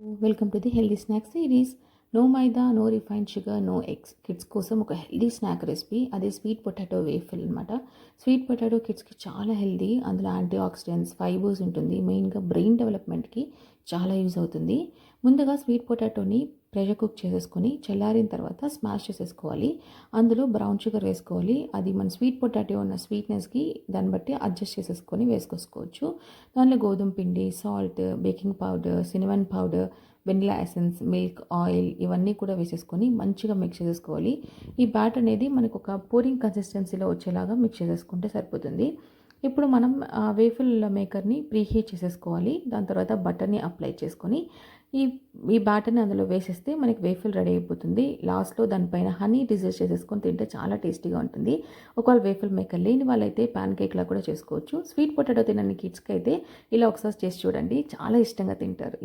Welcome to the healthy snacks series. No maida, no refined sugar, no eggs. Kids కోసం ఒక healthy snack recipe, అదే sweet potato waffle అనమాట. Sweet potato కిడ్స్కి చాలా healthy. అందులో anti oxidants, fibres ఉంటుంది. మెయిన్గా బ్రెయిన్ డెవలప్మెంట్కి చాలా యూజ్ అవుతుంది. ముందుగా స్వీట్ పొటాటోని ప్రెషర్ కుక్ చేసేసుకొని చల్లారిన తర్వాత స్మాష్ చేసేసుకోవాలి. అందులో బ్రౌన్ షుగర్ వేసుకోవాలి. అది మన స్వీట్ పొటాటో ఉన్న స్వీట్నెస్కి దాన్ని బట్టి అడ్జస్ట్ చేసేసుకొని వేసుకోవచ్చు. దానిలో గోధుమ పిండి, salt, baking powder, cinnamon powder, vanilla essence, milk, oil ఇవన్నీ కూడా వేసేసుకొని మంచిగా మిక్స్ చేసేసుకోవాలి. ఈ బ్యాటర్ అనేది మనకు ఒక పోరింగ్ కన్సిస్టెన్సీలో వచ్చేలాగా మిక్స్ చేసేసుకుంటే సరిపోతుంది. ఇప్పుడు మనం వేఫిల్ మేకర్ని ప్రీహీట్ చేసేసుకోవాలి. దాని తర్వాత బటర్ని అప్లై చేసుకొని ఈ ఈ బ్యాటర్ని అందులో వేసేస్తే మనకి వేఫిల్ రెడీ అయిపోతుంది. లాస్ట్లో దానిపైన హనీ డిజర్ట్ చేసేసుకొని తింటే చాలా టేస్టీగా ఉంటుంది. ఒకవేళ వేఫిల్ మేకర్ లేని వాళ్ళైతే ప్యాన్ కేక్లా కూడా చేసుకోవచ్చు. స్వీట్ పొటాటో తినని కిడ్స్కి అయితే ఇలా ఒకసారి చేసి చూడండి, చాలా ఇష్టంగా తింటారు.